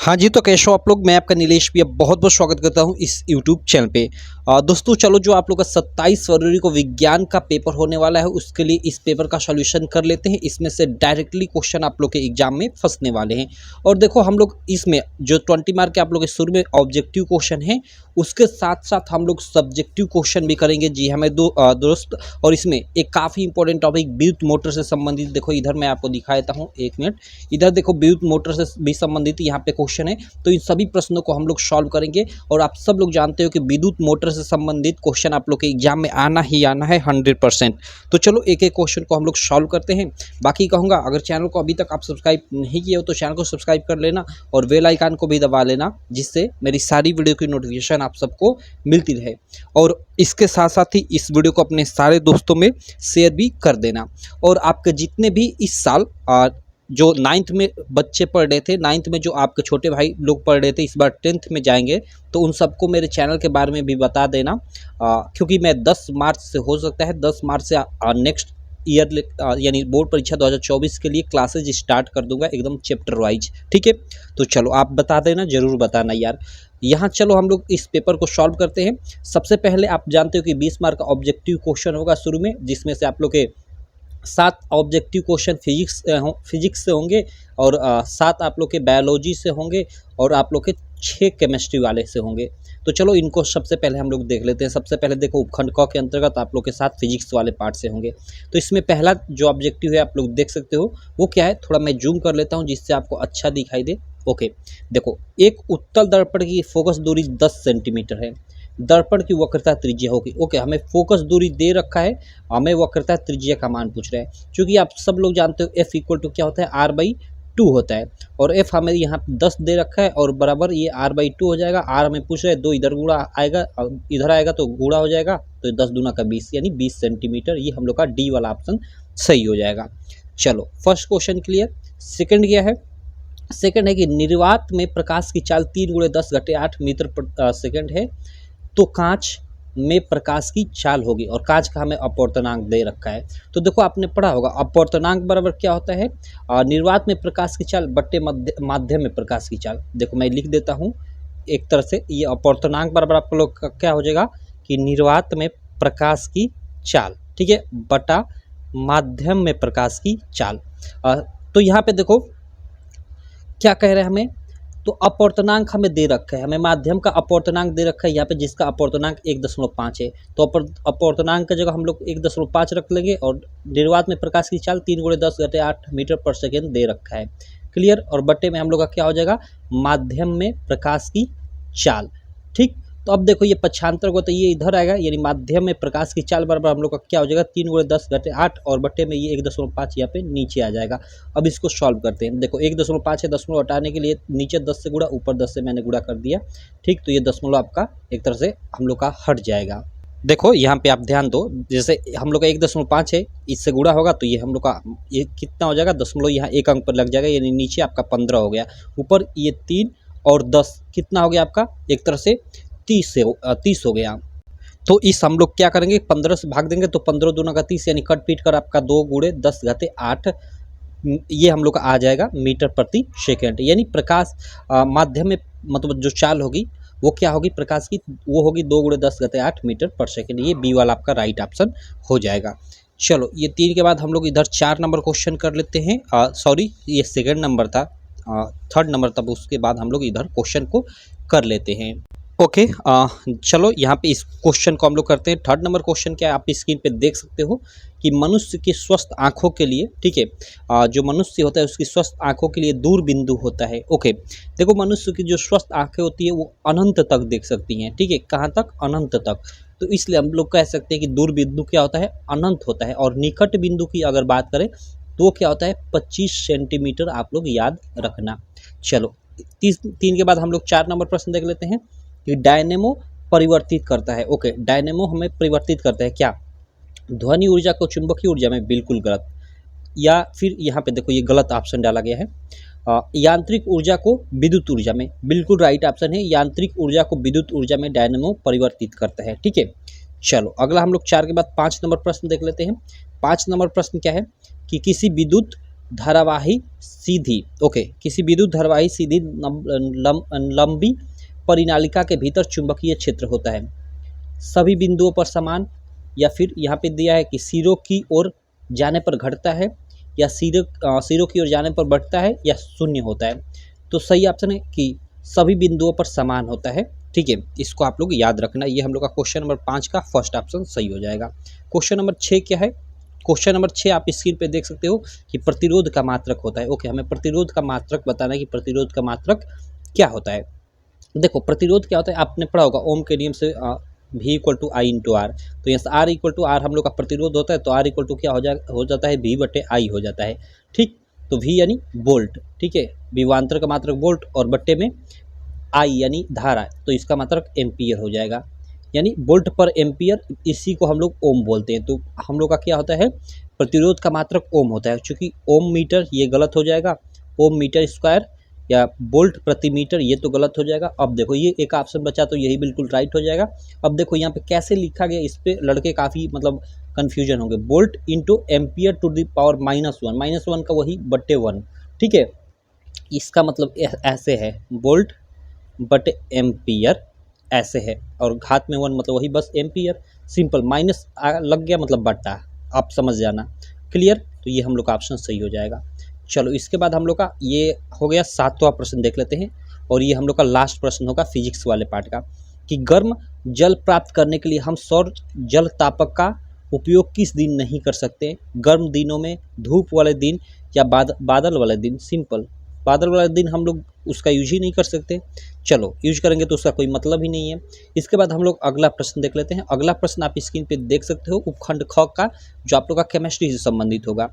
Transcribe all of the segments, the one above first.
हाँ जी, तो कैसे हो आप लोग। मैं आपका नीलेश भैया बहुत बहुत स्वागत करता हूँ इस यूट्यूब चैनल पे। दोस्तों चलो, जो आप लोग का 27 फरवरी को विज्ञान का पेपर होने वाला है, उसके लिए इस पेपर का सॉल्यूशन कर लेते हैं। इसमें से डायरेक्टली क्वेश्चन आप लोग के एग्जाम में फंसने वाले हैं। और देखो, हम लोग इसमें जो 20 मार्क के आप लोग के शुरू में ऑब्जेक्टिव क्वेश्चन है, उसके साथ साथ हम लोग सब्जेक्टिव क्वेश्चन भी करेंगे। जी हमें दोस्त, और इसमें एक काफ़ी इंपॉर्टेंट टॉपिक विद्युत मोटर से संबंधित, देखो इधर मैं आपको दिखा देता हूँ, एक मिनट। इधर देखो, विद्युत मोटर से भी संबंधित यहाँ पे क्वेश्चन है, तो इन सभी प्रश्नों को हम लोग सॉल्व करेंगे। और आप सब लोग जानते हो कि विद्युत मोटर से संबंधित क्वेश्चन आप लोग के एग्जाम में आना ही आना है 100%। तो चलो एक एक क्वेश्चन को हम लोग सॉल्व करते हैं। बाकी कहूँगा, अगर चैनल को अभी तक आप सब्सक्राइब नहीं किए हो तो चैनल को सब्सक्राइब कर लेना और बेल आइकन को भी दबा लेना, जिससे मेरी सारी वीडियो की नोटिफिकेशन आप सबको मिलती रहे। और इसके साथ साथ ही इस वीडियो को अपने सारे दोस्तों में शेयर भी कर देना। और आपके जितने भी इस साल जो 9th में बच्चे पढ़ रहे थे, 9th में जो आपके छोटे भाई लोग पढ़ रहे थे, इस बार 10th में जाएंगे, तो उन सबको मेरे चैनल के बारे में भी बता देना। क्योंकि मैं 10 मार्च से, हो सकता है 10 मार्च से नेक्स्ट ईयर यानी बोर्ड परीक्षा 2024 के लिए क्लासेज स्टार्ट कर दूंगा, एकदम चैप्टर वाइज। ठीक है, तो चलो आप बता देना, ज़रूर बताना यार। यहाँ चलो हम लोग इस पेपर को सॉल्व करते हैं। सबसे पहले आप जानते हो कि 20 मार्क का ऑब्जेक्टिव क्वेश्चन होगा शुरू में, जिसमें से आप लोग के 7 ऑब्जेक्टिव क्वेश्चन फिजिक्स से होंगे, और 7 आप लोग के बायोलॉजी से होंगे, और आप लोग के 6 केमिस्ट्री वाले से होंगे। तो चलो इनको सबसे पहले हम लोग देख लेते हैं। सबसे पहले देखो, उपखंड क के अंतर्गत आप लोग के 7 फिजिक्स वाले पार्ट से होंगे। तो इसमें पहला जो ऑब्जेक्टिव है आप लोग देख सकते हो, वो क्या है, थोड़ा मैं जूम कर लेता हूँ जिससे आपको अच्छा दिखाई दे। ओके, देखो, एक उत्तल दर्पण की फोकस दूरी 10 सेंटीमीटर है। दर्पण की वक्रता त्रिज्या होगी। ओके, हमें फोकस दूरी दे रखा है, हमें वक्रता त्रिज्या का मान पूछ रहे हैं। क्योंकि आप सब लोग जानते हो F इक्वल टू क्या होता है, R/2 होता है। और F हमें यहाँ 10 दे रखा है, और बराबर ये R/2 हो जाएगा। R हमें पूछ रहे हैं, 2 इधर गुणा आएगा, इधर आएगा तो गुणा हो जाएगा, तो 10 दूना का 20 यानी 20 सेंटीमीटर। ये हम लोग का डी वाला ऑप्शन सही हो जाएगा। चलो, फर्स्ट क्वेश्चन क्लियर। सेकेंड क्या है, सेकेंड है कि निर्वात में प्रकाश की चाल 3 × 10⁻8 मीटर पर सेकेंड है, तो कांच में प्रकाश की चाल होगी। और कांच का हमें अपवर्तनांक दे रखा है। तो देखो, आपने पढ़ा होगा अपवर्तनांक बराबर क्या होता है, निर्वात में प्रकाश की चाल बट्टे माध्यम में प्रकाश की चाल। देखो मैं लिख देता हूँ एक तरह से, ये अपवर्तनांक बराबर आप लोग का क्या हो जाएगा कि निर्वात में प्रकाश की चाल, ठीक है, बटा माध्यम में प्रकाश की चाल। तो यहाँ पे देखो क्या कह रहे हैं हमें, तो अपवर्तनांक हमें दे रखा है, हमें माध्यम का अपवर्तनांक दे रखा है यहाँ पे, जिसका अपवर्तनांक 1.5 है। तो अपवर्तनांक की जगह हम लोग 1.5 रख लेंगे, और निर्वात में प्रकाश की चाल 3 × 10⁻8 मीटर पर सेकेंड दे रखा है। क्लियर। और बट्टे में हम लोग का क्या हो जाएगा, माध्यम में प्रकाश की चाल। ठीक, तो अब देखो ये पक्षांतर को, तो ये इधर आएगा, यानी माध्यम में प्रकाश की चाल बराबर हम लोग का क्या हो जाएगा, 3 × 10⁻8, और बट्टे में ये 1.5 यहाँ पे नीचे आ जाएगा। अब इसको सॉल्व करते हैं। देखो 1.5 है, दशमलव हटाने के लिए नीचे 10 से गुणा, ऊपर 10 से मैंने गुणा कर दिया। ठीक, तो ये दशमलव आपका एक तरह से हम लोग का हट जाएगा। देखो यहाँ पे आप ध्यान दो, जैसे हम लोग का 1.5 है, इससे गुणा होगा तो ये हम लोग का ये कितना हो जाएगा, दशमलव यहाँ एक अंक पर लग जाएगा, यानी नीचे आपका 15 हो गया, ऊपर ये 3 और 10 कितना हो गया आपका, एक तरह से 30 हो गया। तो इस हम लोग क्या करेंगे, 15 से भाग देंगे, तो 15 दूना का 30, यानी कट पीट कर आपका 2 × 10⁸, ये हम लोग का आ जाएगा मीटर प्रति सेकेंड। यानी प्रकाश माध्यम में मतलब जो चाल होगी वो क्या होगी, प्रकाश की, वो होगी 2 × 10⁸ मीटर पर सेकेंड। ये बी वाला आपका राइट ऑप्शन हो जाएगा। चलो, ये 3 के बाद हम लोग इधर 4 नंबर क्वेश्चन कर लेते हैं। सॉरी, ये सेकेंड नंबर था, थर्ड नंबर, तब उसके बाद हम लोग इधर क्वेश्चन को कर लेते हैं। ओके, चलो यहाँ पे इस क्वेश्चन को हम लोग करते हैं। थर्ड नंबर क्वेश्चन क्या है, आप स्क्रीन पे देख सकते हो कि मनुष्य की स्वस्थ आंखों के लिए, ठीक है, जो मनुष्य होता है उसकी स्वस्थ आंखों के लिए दूर बिंदु होता है। ओके, देखो मनुष्य की जो स्वस्थ आंखें होती है वो अनंत तक देख सकती हैं। ठीक है, कहाँ तक, अनंत तक। तो इसलिए हम लोग कह सकते हैं कि दूर बिंदु क्या होता है, अनंत होता है। और निकट बिंदु की अगर बात करें तो क्या होता है, 25 सेंटीमीटर, आप लोग याद रखना। चलो, 3 के बाद हम लोग 4 नंबर प्रश्न देख लेते हैं कि डायनेमो परिवर्तित करता है। ओके, डायनेमो हमें परिवर्तित करता है क्या, ध्वनि ऊर्जा को चुंबकीय ऊर्जा में, बिल्कुल गलत। या फिर यहाँ पे देखो ये गलत ऑप्शन डाला गया है, यांत्रिक ऊर्जा को विद्युत ऊर्जा में, बिल्कुल राइट ऑप्शन है, यांत्रिक ऊर्जा को विद्युत ऊर्जा में डायनेमो परिवर्तित करता है। ठीक है, चलो अगला हम लोग 4 के बाद 5 नंबर प्रश्न देख लेते हैं। 5 नंबर प्रश्न क्या है कि किसी विद्युत धारावाही सीधी, ओके, किसी विद्युत धारावाही सीधी लंबी परिनालिका के भीतर चुंबकीय क्षेत्र होता है, सभी बिंदुओं पर समान, या फिर यहाँ पे दिया है कि सिरों की ओर जाने पर घटता है, या सिरों की ओर जाने पर बढ़ता है, या शून्य होता है। तो सही ऑप्शन है कि सभी बिंदुओं पर समान होता है। ठीक है, इसको आप लोग याद रखना। ये हम लोग का क्वेश्चन नंबर 5 का फर्स्ट ऑप्शन सही हो जाएगा। क्वेश्चन नंबर 6 क्या है? क्वेश्चन नंबर 6 आप स्क्रीन पे देख सकते हो कि प्रतिरोध का मात्रक होता है। ओके, हमें प्रतिरोध का मात्रक बताना है कि प्रतिरोध का मात्रक क्या होता है। देखो, प्रतिरोध क्या होता है, आपने पढ़ा होगा ओम के नियम से V equal to I into R. तो यहाँ से R इक्वल टू आर हम लोग का प्रतिरोध होता है, तो R इक्वल टू क्या हो जाता है, V बटे आई हो जाता है। ठीक, तो V यानी वोल्ट, ठीक है, विभवांतर का मात्रक वोल्ट, और बट्टे में आई यानी धारा, तो इसका मात्रक एम्पियर हो जाएगा, यानी वोल्ट पर एम्पियर, इसी को हम लोग ओम बोलते हैं। तो हम लोग का क्या होता है, प्रतिरोध का मात्रक ओम होता है। चूँकि ओम मीटर ये गलत हो जाएगा, ओम मीटर स्क्वायर या वोल्ट प्रति मीटर ये तो गलत हो जाएगा। अब देखो ये एक ऑप्शन बचा, तो यही बिल्कुल राइट हो जाएगा। अब देखो यहाँ पे कैसे लिखा गया, इस पे लड़के काफ़ी मतलब कन्फ्यूजन होंगे। Volt into ampere to the power -1 का वही बट्टे 1, ठीक है, इसका मतलब ऐसे है, वोल्ट बटे एम्पियर ऐसे है, और घात में 1 मतलब वही बस एम्पियर, सिंपल, माइनस लग गया मतलब बट्टा, आप समझ जाना। क्लियर? तो ये हम लोग का ऑप्शन सही हो जाएगा। चलो, इसके बाद हम लोग का ये हो गया 7वां प्रश्न देख लेते हैं, और ये हम लोग का लास्ट प्रश्न होगा फिजिक्स वाले पार्ट का, कि गर्म जल प्राप्त करने के लिए हम सौर जल तापक का उपयोग किस दिन नहीं कर सकते? गर्म दिनों में, धूप वाले दिन, या बादल वाले दिन। सिंपल, बादल वाले दिन हम लोग उसका यूज ही नहीं कर सकते। चलो, यूज करेंगे तो उसका कोई मतलब ही नहीं है। इसके बाद हम लोग अगला प्रश्न देख लेते हैं। अगला प्रश्न आप स्क्रीन पे देख सकते हो, उपखंड ख का, जो आप लोग का केमिस्ट्री से संबंधित होगा।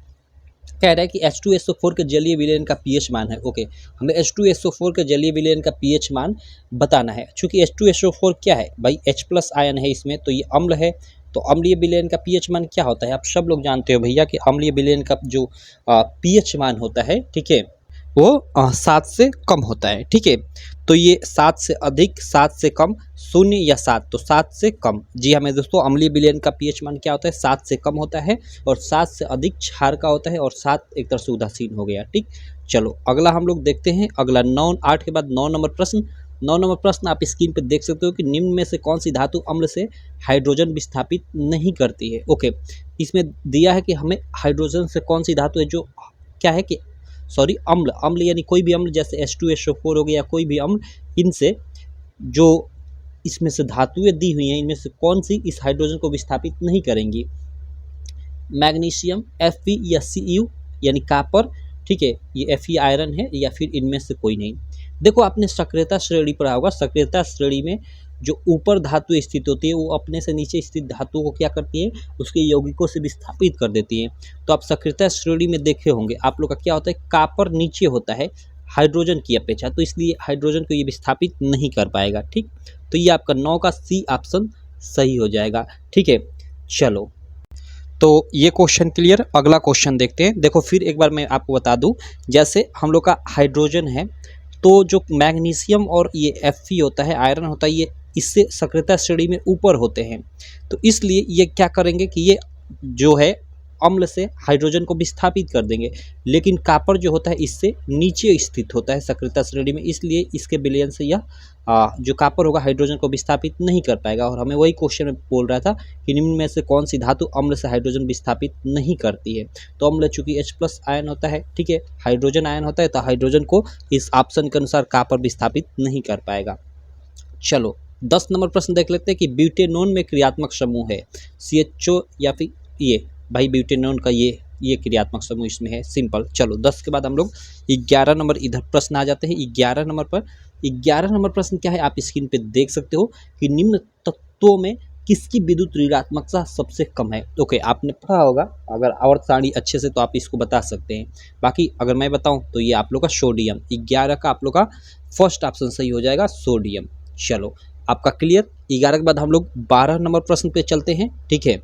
कह रहा है कि H2SO4 के जलीय विलयन का pH मान है। ओके, हमें H2SO4 के जलीय विलयन का pH मान बताना है। चूंकि H2SO4 क्या है भाई, H+ आयन है इसमें, तो ये अम्ल है। तो अम्लीय विलयन का pH मान क्या होता है, आप सब लोग जानते हो भैया कि अम्लीय विलयन का जो pH मान होता है, ठीक है, वो 7 से कम होता है। ठीक है, तो ये 7 से अधिक, 7 से कम, 0 या 7, तो 7 से कम। जी हाँ मेरे दोस्तों, अम्लीय विलयन का pH मान क्या होता है, 7 से कम होता है, और 7 से अधिक क्षार का होता है, और 7 एक तरह से उदासीन हो गया। ठीक, चलो अगला हम लोग देखते हैं। अगला 8 के बाद 9 नंबर प्रश्न। 9 नंबर प्रश्न आप स्क्रीन पे देख सकते हो कि निम्न में से कौन सी धातु अम्ल से हाइड्रोजन विस्थापित नहीं करती है। ओके, इसमें दिया है कि हमें हाइड्रोजन से कौन सी धातु है जो क्या है कि अम्ल यानी कोई भी अम्ल, जैसे H2SO4 हो गया, कोई भी अम्ल, इनसे जो इसमें से धातुएं दी हुई हैं, इनमें से कौन सी इस हाइड्रोजन को विस्थापित नहीं करेंगी? मैग्नीशियम, Fe या Cu यानी कापर, ठीक है, ये Fe आयरन है, या फिर इनमें से कोई नहीं। देखो, आपने सक्रियता श्रेणी पढ़ा होगा। सक्रियता श्रेणी में जो ऊपर धातु स्थित होती है, वो अपने से नीचे स्थित धातुओं को क्या करती है, उसके यौगिकों से विस्थापित कर देती है। तो आप सक्रियता श्रेणी में देखे होंगे, आप लोग का क्या होता है, कापर नीचे होता है हाइड्रोजन की अपेक्षा, तो इसलिए हाइड्रोजन को ये विस्थापित नहीं कर पाएगा। ठीक, तो ये आपका 9 का C ऑप्शन सही हो जाएगा। ठीक है, चलो, तो ये क्वेश्चन क्लियर। अगला क्वेश्चन देखते हैं। देखो, फिर एक बार मैं आपको बता दूं, जैसे हम लोग का हाइड्रोजन है, तो जो मैग्नीशियम और ये Fe होता है, आयरन होता है, ये इससे सक्रियता श्रेणी में ऊपर होते हैं, तो इसलिए ये क्या करेंगे कि ये जो है अम्ल से हाइड्रोजन को विस्थापित कर देंगे। लेकिन कापर जो होता है इससे नीचे स्थित होता है सक्रियता श्रेणी में, इसलिए इसके विलयन से यह जो कापर होगा हाइड्रोजन को विस्थापित नहीं कर पाएगा। और हमें वही क्वेश्चन में बोल रहा था कि निम्न में से कौन सी धातु अम्ल से हाइड्रोजन विस्थापित नहीं करती है। तो अम्ल चूंकि H+ आयन होता है, ठीक है, हाइड्रोजन आयन होता है, तो हाइड्रोजन को इस ऑप्शन के अनुसार कापर विस्थापित नहीं कर पाएगा। चलो, 10 नंबर प्रश्न देख लेते हैं कि ब्यूटेनोन में क्रियात्मक समूह है CHO या फिर ये, भाई ब्यूटेनोन का ये क्रियात्मक समूह इसमें है। सिंपल। चलो, 10 के बाद हम लोग 11 नंबर इधर प्रश्न आ जाते हैं। 11 नंबर पर 11 नंबर प्रश्न क्या है, आप स्क्रीन पे देख सकते हो कि निम्न तत्वों में किसकी विद्युत ऋणात्मकता सबसे कम है। ओके, आपने पढ़ा होगा, अगर आवर्त सारणी अच्छे से, तो आप इसको बता सकते हैं। बाकी अगर मैं बताऊं तो ये आप लोग का सोडियम, 11 का आप लोग का फर्स्ट ऑप्शन सही हो जाएगा, सोडियम। चलो, आपका क्लियर। 11 के बाद हम लोग 12 नंबर प्रश्न पे चलते हैं। ठीक है,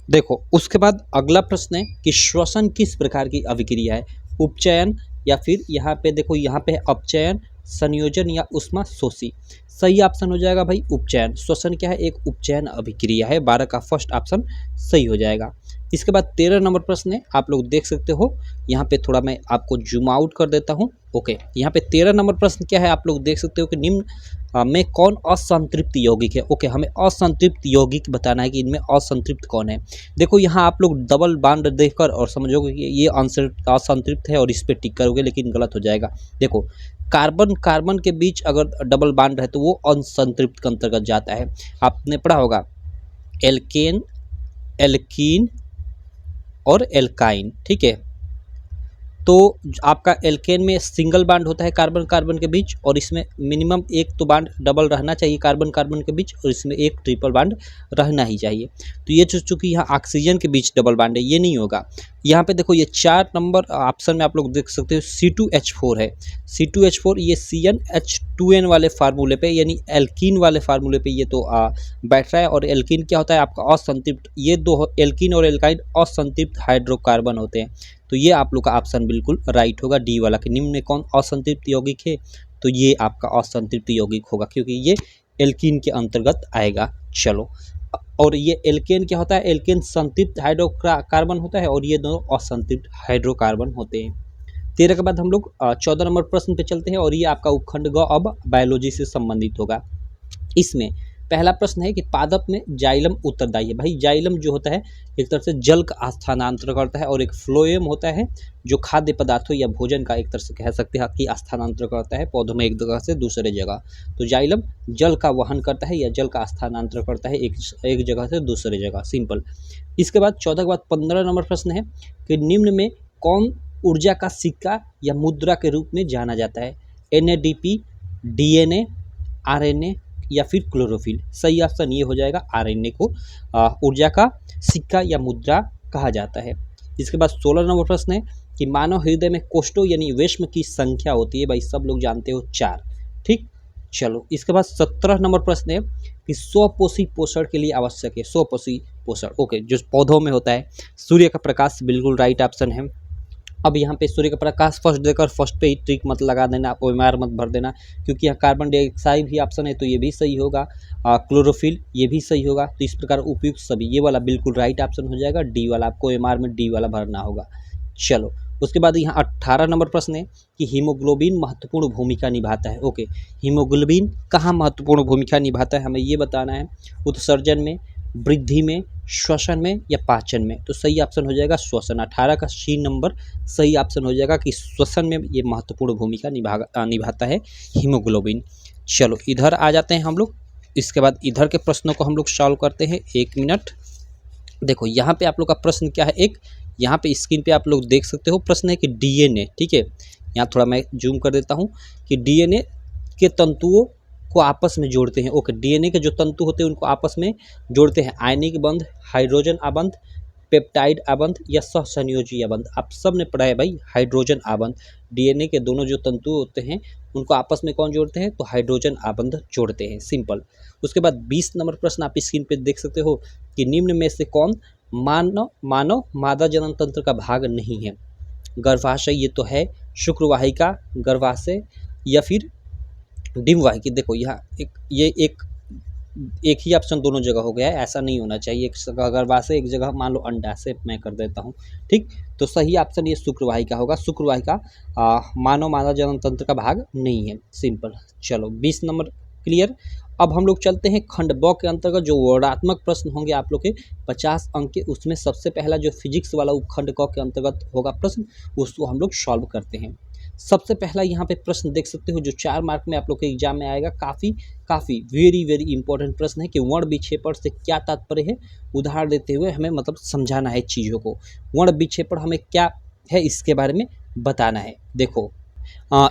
देखो, उसके बाद अगला प्रश्न है कि श्वसन किस प्रकार की अभिक्रिया है, उपचयन, या फिर यहाँ पे देखो, यहाँ पे है अपचयन, संयोजन, या उष्मा शोषी। सही ऑप्शन हो जाएगा भाई उपचयन। श्वसन क्या है, एक उपचयन अभिक्रिया है। 12 का फर्स्ट ऑप्शन सही हो जाएगा। इसके बाद 13 नंबर प्रश्न है, आप लोग देख सकते हो। यहाँ पे थोड़ा मैं आपको जूम आउट कर देता हूँ। ओके, यहाँ पे 13 नंबर प्रश्न क्या है, आप लोग देख सकते हो कि निम्न में कौन असंतृप्त यौगिक है। ओके, हमें असंतृप्त यौगिक बताना है कि इनमें असंतृप्त कौन है। देखो यहाँ आप लोग डबल बॉन्ड देखकर और समझोगे कि ये असंतृप्त है और इस पर टिक करोगे, लेकिन गलत हो जाएगा। देखो कार्बन कार्बन के बीच अगर डबल बॉन्ड है तो वो असंतृप्त के अंतर्गत जाता है। आपने पढ़ा होगा एल्केन, एल्कीन और एल्काइन, ठीक है। तो आपका एल्केन में सिंगल बॉन्ड होता है कार्बन कार्बन के बीच, और इसमें मिनिमम एक तो बॉन्ड डबल रहना चाहिए कार्बन कार्बन के बीच, और इसमें एक ट्रिपल बॉन्ड रहना ही चाहिए। तो ये चूँकि यहाँ ऑक्सीजन के बीच डबल बॉन्ड है, ये नहीं होगा। यहाँ पे देखो ये 4 नंबर ऑप्शन में आप लोग देख सकते हो C2H4 है। C2H4 ये CnH2n वाले फार्मूले पे, यानी एल्कीन वाले फार्मूले पे ये तो बैठ रहा है। और एल्कीन क्या होता है आपका असंतृप्त, ये दो एल्कीन और एल्काइन असंतृप्त हाइड्रोकार्बन होते हैं। तो ये आप लोग का ऑप्शन बिल्कुल राइट होगा, डी वाला, कि निम्न में कौन असंतृप्त यौगिक है, तो ये आपका असंतृप्त यौगिक होगा, क्योंकि ये एल्कीन के अंतर्गत आएगा। चलो, और ये एल्केन क्या होता है, एल्केन संतृप्त हाइड्रोकार्बन होता है और ये दोनों असंतृप्त हाइड्रोकार्बन होते हैं। 13 के बाद हम लोग 14 नंबर प्रश्न पे चलते हैं, और ये आपका उपखंड ग अब बायोलॉजी से संबंधित होगा। इसमें पहला प्रश्न है कि पादप में जाइलम उत्तरदायी है। भाई जाइलम जो होता है एक तरह से जल का स्थानांतरण करता है, और एक फ्लोएम होता है जो खाद्य पदार्थों या भोजन का एक तरह से कह सकते हैं कि स्थानांतरण करता है पौधों में एक जगह से दूसरे जगह। तो जाइलम जल का वहन करता है या जल का स्थानांतरण करता है एक जगह से दूसरे जगह, सिंपल। इसके बाद 14 के बाद 15 नंबर प्रश्न है कि निम्न में कौन ऊर्जा का सिक्का या मुद्रा के रूप में जाना जाता है। NADP, DNA, RNA या फिर क्लोरोफिल। सही ऑप्शन ये हो जाएगा, RNA को ऊर्जा का सिक्का या मुद्रा कहा जाता है। इसके बाद 16 नंबर प्रश्न है कि मानव हृदय में कोष्ठों यानी वेश्म की संख्या होती है। भाई सब लोग जानते हो 4, ठीक। चलो, इसके बाद 17 नंबर प्रश्न है कि स्वपोषी पोषण के लिए आवश्यक है। स्वपोषी पोषण, ओके, जो पौधों में होता है। सूर्य का प्रकाश बिल्कुल राइट ऑप्शन है। अब यहाँ पे सूर्य का प्रकाश फर्स्ट देकर फर्स्ट पे ही ट्रिक मत लगा देना, आप OMR मत भर देना, क्योंकि यहाँ कार्बन डाइऑक्साइड भी ऑप्शन है तो ये भी सही होगा। क्लोरोफिल ये भी सही होगा। तो इस प्रकार उपयुक्त सभी, ये वाला बिल्कुल राइट ऑप्शन हो जाएगा, डी वाला। आपको OMR में डी वाला भरना होगा। चलो, उसके बाद यहाँ 18 नंबर प्रश्न है कि हीमोग्लोबिन महत्वपूर्ण भूमिका निभाता है। ओके, हीमोग्लोबिन कहाँ महत्वपूर्ण भूमिका निभाता है, हमें ये बताना है। उत्सर्जन में, वृद्धि में, श्वसन में या पाचन में। तो सही ऑप्शन हो जाएगा श्वसन। 18 का C नंबर सही ऑप्शन हो जाएगा कि श्वसन में ये महत्वपूर्ण भूमिका निभाता है हीमोग्लोबिन। चलो, इधर आ जाते हैं हम लोग। इसके बाद इधर के प्रश्नों को हम लोग सॉल्व करते हैं। 1 मिनट। देखो यहाँ पे आप लोग का प्रश्न क्या है, एक यहाँ पे स्क्रीन पे आप लोग देख सकते हो प्रश्न है कि DNA, ठीक है। यहाँ थोड़ा मैं जूम कर देता हूँ कि DNA के तंतुओं को आपस में जोड़ते हैं। ओके, DNA के जो तंतु होते हैं उनको आपस में जोड़ते हैं आयनिक बंध, हाइड्रोजन आबंध, पेप्टाइड आबंध या सहसंयोजी आबंध। आप सब ने पढ़ा है भाई हाइड्रोजन आबंध। DNA के दोनों जो तंतु होते हैं उनको आपस में कौन जोड़ते हैं, तो हाइड्रोजन आबंध जोड़ते हैं, सिंपल। उसके बाद 20 नंबर प्रश्न आप स्क्रीन पे देख सकते हो कि निम्न में से कौन मानव मादा जनन तंत्र का भाग नहीं है। गर्भाशय ये तो है, शुक्रवाहिका, गर्भाशय या फिर डिम्बवाहिकी। देखो यहाँ एक ही ऑप्शन दोनों जगह हो गया है, ऐसा नहीं होना चाहिए। एक जगह गर्भाशय, एक जगह मान लो अंडा से मैं कर देता हूँ, ठीक। तो सही ऑप्शन ये शुक्रवाहिका होगा। शुक्रवाहिका मानव मादा जनन तंत्र का भाग नहीं है, सिंपल। चलो, 20 नंबर क्लियर। अब हम लोग चलते हैं खंड ब के अंतर्गत जो वर्णात्मक प्रश्न होंगे आप लोग के 50 अंक के। उसमें सबसे पहला जो फिजिक्स वाला उपखंड क के अंतर्गत होगा प्रश्न, उसको हम लोग सॉल्व करते हैं। सबसे पहला यहाँ पे प्रश्न देख सकते हो जो 4 मार्क में आप लोग के एग्जाम में आएगा। काफ़ी वेरी इंपॉर्टेंट प्रश्न है कि वर्ण विक्षेपण से क्या तात्पर्य है। उदाहरण देते हुए हमें मतलब समझाना है चीज़ों को। वर्ण विक्षेपण हमें क्या है इसके बारे में बताना है। देखो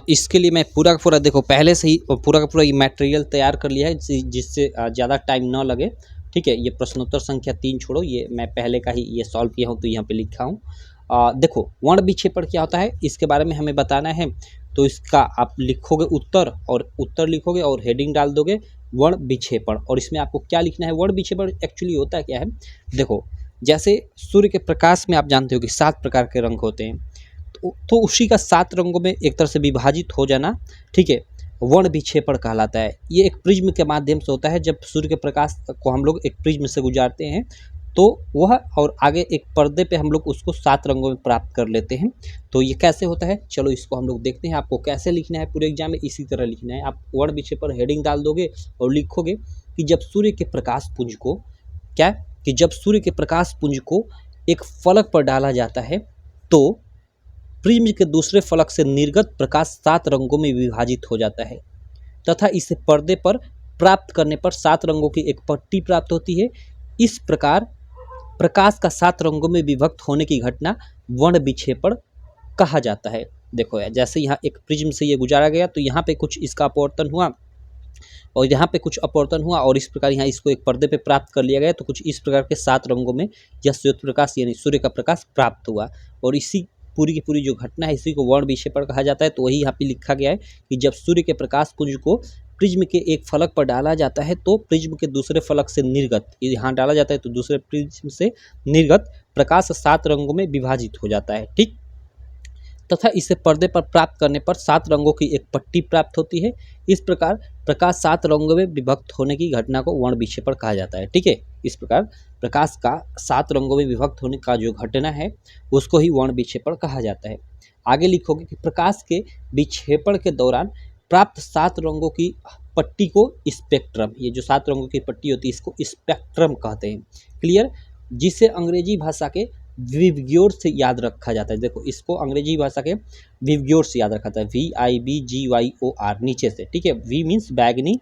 इसके लिए मैं पूरा का पूरा, देखो पहले से ही पूरा का पूरा ये मटेरियल तैयार कर लिया है जिससे ज़्यादा टाइम ना लगे, ठीक है। ये प्रश्नोत्तर संख्या 3 छोड़ो, ये मैं पहले का ही ये सॉल्व किया हूँ तो यहाँ पे लिखा हूँ। देखो वर्ण विक्षेपण क्या होता है इसके बारे में हमें बताना है। तो इसका आप लिखोगे उत्तर, और उत्तर लिखोगे और हेडिंग डाल दोगे वर्ण विक्षेपण। और इसमें आपको क्या लिखना है, वर्ण विक्षेपण एक्चुअली होता है क्या है। देखो जैसे सूर्य के प्रकाश में आप जानते हो कि 7 प्रकार के रंग होते हैं, तो उसी का 7 रंगों में एक तरह से विभाजित हो जाना, ठीक है, वर्ण विक्षेपण कहलाता है। ये एक प्रिज्म के माध्यम से होता है। जब सूर्य के प्रकाश को हम लोग एक प्रिज्म से गुजारते हैं तो वह और आगे एक पर्दे पे हम लोग उसको 7 रंगों में प्राप्त कर लेते हैं। तो ये कैसे होता है, चलो इसको हम लोग देखते हैं। आपको कैसे लिखना है पूरे एग्जाम में, इसी तरह लिखना है। आप वर्ण विषय पर हेडिंग डाल दोगे और लिखोगे कि जब सूर्य के प्रकाश पुंज को क्या कि जब सूर्य के प्रकाश पुंज को एक फलक पर डाला जाता है तो प्रिज्म के दूसरे फलक से निर्गत प्रकाश 7 रंगों में विभाजित हो जाता है तथा इसे पर्दे पर प्राप्त करने पर 7 रंगों की एक पट्टी प्राप्त होती है। इस प्रकार प्रकाश का 7 रंगों में विभक्त होने की घटना वर्ण विक्षेपण कहा जाता है। देखो यार, जैसे यहाँ एक प्रिज्म से ये गुजारा गया तो यहाँ पे कुछ इसका अपवर्तन हुआ और यहाँ पे कुछ अपवर्तन हुआ और इस प्रकार यहाँ इसको एक पर्दे पे प्राप्त कर लिया गया, तो कुछ इस प्रकार के 7 रंगों में यह श्वेत प्रकाश यानी सूर्य का प्रकाश प्राप्त हुआ। और इसी पूरी की पूरी जो घटना है इसी को वर्ण विक्षेपण कहा जाता है। तो वही यहाँ पे लिखा गया है कि जब सूर्य के प्रकाश पुंज को प्रिज्म के एक फलक पर डाला जाता है तो प्रिज्म के दूसरे फलक से निर्गत, यहाँ डाला जाता है तो दूसरे प्रिज्म से निर्गत प्रकाश 7 रंगों में विभाजित हो जाता है, ठीक। तथा इसे पर्दे पर प्राप्त करने पर 7 रंगों की एक पट्टी प्राप्त होती है। इस प्रकार प्रकाश 7 रंगों में विभक्त होने की घटना को वर्ण विक्षेपण कहा जाता है, ठीक है। इस प्रकार प्रकाश का 7 रंगों में विभक्त होने का जो घटना है उसको ही वर्ण विक्षेपण कहा जाता है। आगे लिखोगे कि प्रकाश के विक्षेपण के दौरान प्राप्त 7 रंगों की पट्टी को स्पेक्ट्रम, ये जो 7 रंगों की पट्टी होती है इसको स्पेक्ट्रम कहते हैं, क्लियर, जिसे अंग्रेजी भाषा के विवग्योर से याद रखा जाता है। देखो इसको अंग्रेजी भाषा के विवग्योर से याद रखा जाता है, VIVGYOR नीचे से, ठीक है। V मीन्स बैगनी,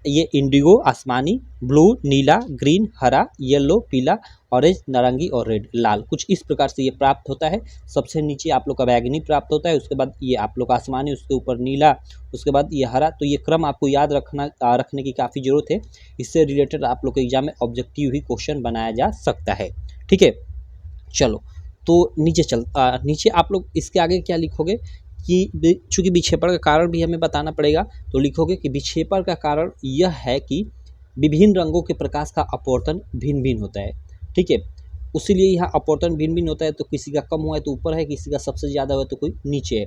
ये इंडिगो आसमानी, ब्लू नीला, ग्रीन हरा, येलो पीला, ऑरेंज नारंगी और रेड लाल, कुछ इस प्रकार से ये प्राप्त होता है। सबसे नीचे आप लोग का बैगनी प्राप्त होता है, उसके बाद ये आप लोग का आसमानी, उसके ऊपर नीला, उसके बाद ये हरा। तो ये क्रम आपको याद रखने की काफ़ी ज़रूरत है। इससे रिलेटेड आप लोग के एग्जाम में ऑब्जेक्टिव ही क्वेश्चन बनाया जा सकता है, ठीक है। चलो तो नीचे आप लोग इसके आगे क्या लिखोगे कि चूँकि विक्षेपण का कारण भी हमें बताना पड़ेगा, तो लिखोगे कि विक्षेपण का कारण यह है कि विभिन्न रंगों के प्रकाश का अपवर्तन भिन्न भिन्न होता है, ठीक है। उसीलिए यहाँ अपवर्तन भिन्न भिन्न होता है, तो किसी का कम हुआ है तो ऊपर है, किसी का सबसे ज़्यादा हुआ है तो कोई नीचे है।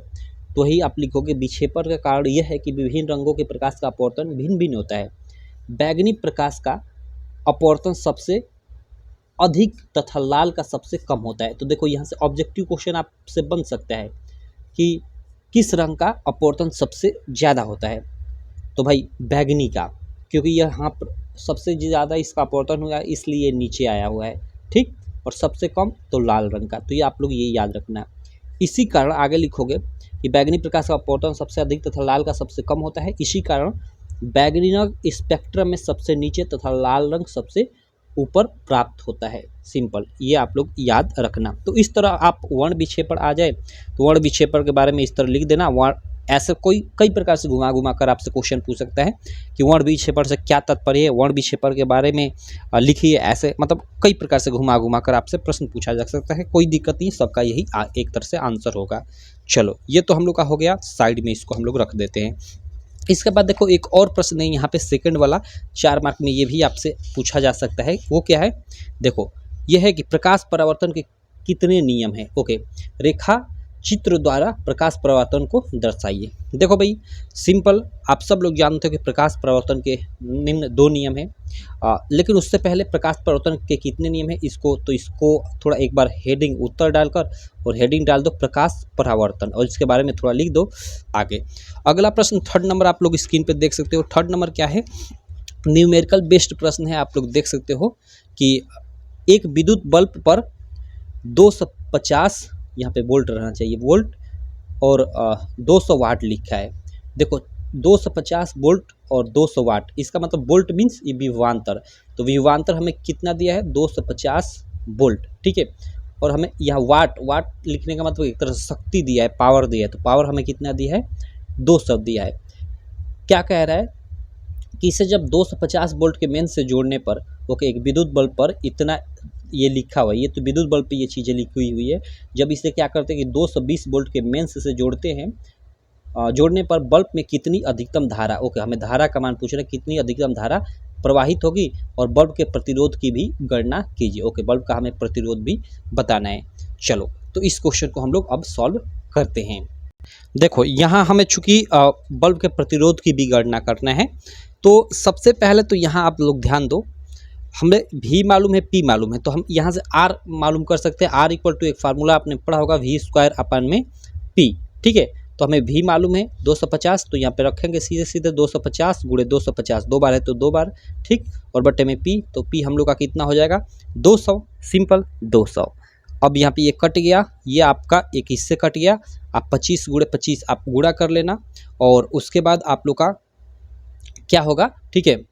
तो ही आप लिखोगे विक्षेपण का कारण यह है कि विभिन्न रंगों के प्रकाश का अपवर्तन भिन्न भिन्न होता है। बैगनी प्रकाश का अपवर्तन सबसे अधिक तथा लाल का सबसे कम होता है। तो देखो यहाँ से ऑब्जेक्टिव क्वेश्चन आपसे बन सकता है कि किस रंग का अपवर्तन सबसे ज़्यादा होता है, तो भाई बैगनी का, क्योंकि यहाँ पर सबसे ज़्यादा इसका अपवर्तन हुआ है इसलिए नीचे आया हुआ है, ठीक। और सबसे कम तो लाल रंग का, तो ये आप लोग ये याद रखना। इसी कारण आगे लिखोगे कि बैगनी प्रकाश का अपवर्तन सबसे अधिक तथा लाल का सबसे कम होता है। इसी कारण बैगनी रंग स्पेक्ट्रम में सबसे नीचे तथा लाल रंग सबसे ऊपर प्राप्त होता है। सिंपल, ये आप लोग याद रखना। तो इस तरह आप वर्ण विक्षेपण आ जाए तो वर्ण विक्षेपण के बारे में इस तरह लिख देना। ऐसे कई प्रकार से घुमा कर आपसे क्वेश्चन पूछ सकता है कि वर्ण विक्षेपण से क्या तात्पर्य है, वर्ण विक्षेपण के बारे में लिखिए, ऐसे मतलब कई प्रकार से घुमा कर आपसे प्रश्न पूछा जा सकता है। कोई दिक्कत नहीं, सबका यही एक तरह से आंसर होगा। चलो ये तो हम लोग का हो गया, साइड में इसको हम लोग रख देते हैं। इसके बाद देखो एक और प्रश्न है यहाँ पे सेकंड वाला, 4 मार्क में, ये भी आपसे पूछा जा सकता है। वो क्या है, देखो यह है कि प्रकाश परावर्तन के कितने नियम हैं। ओके, रेखा चित्र द्वारा प्रकाश परावर्तन को दर्शाइए। देखो भाई सिंपल, आप सब लोग जानते हो कि प्रकाश परावर्तन के निम्न 2 नियम हैं, लेकिन उससे पहले प्रकाश परावर्तन के कितने नियम हैं इसको थोड़ा एक बार हेडिंग उत्तर डालकर और हेडिंग डाल दो प्रकाश परावर्तन, और इसके बारे में थोड़ा लिख दो आगे। अगला प्रश्न 3rd नंबर आप लोग स्क्रीन पे देख सकते हो। 3rd नंबर क्या है, न्यूमेरिकल बेस्ड प्रश्न है। आप लोग देख सकते हो कि एक विद्युत बल्ब पर 250, यहाँ पे वोल्ट रहना चाहिए, वोल्ट और 200 वाट लिखा है। देखो 250 वोल्ट और 200 वाट, इसका मतलब वोल्ट मीन्स ये विभवांतर, तो विभवांतर हमें कितना दिया है 250 वोल्ट, ठीक है। और हमें यहाँ वाट लिखने का मतलब एक तरह से शक्ति दिया है, पावर दिया है, तो पावर हमें कितना दिया है 200 दिया है। क्या कह रहा है कि इसे जब 250 वोल्ट के मेन से जोड़ने पर, ओके, एक विद्युत बल्ब पर इतना ये लिखा हुआ है, ये तो विद्युत बल्ब पे ये चीज़ें लिखी हुई है। जब इसे क्या करते हैं कि 220 वोल्ट के मेंस से जोड़ते हैं, जोड़ने पर बल्ब में कितनी अधिकतम धारा, ओके, हमें धारा का मान पूछ रहे हैं, कितनी अधिकतम धारा प्रवाहित होगी और बल्ब के प्रतिरोध की भी गणना कीजिए। ओके, बल्ब का हमें प्रतिरोध भी बताना है। चलो तो इस क्वेश्चन को हम लोग अब सॉल्व करते हैं। देखो यहाँ हमें चूँकि बल्ब के प्रतिरोध की भी गणना करना है, तो सबसे पहले तो यहाँ आप लोग ध्यान दो हमें भी मालूम है, पी मालूम है, तो हम यहाँ से आर मालूम कर सकते हैं। आर इक्वल टू एक फार्मूला आपने पढ़ा होगा, वी स्क्वायर अपन में पी। ठीक है, तो हमें भी मालूम है 250, तो यहाँ पे रखेंगे सीधे सीधे 250 गुणे 250, 2 बार है तो 2 बार, ठीक, और बटे में पी, तो पी हम लोग का कितना हो जाएगा 200, सिंपल 200। अब यहाँ पे ये कट गया, ये आपका एक इससे कट गया, आप 25 गुणे 25 आप गुणा कर लेना, और उसके बाद आप लोग का क्या होगा, ठीक है।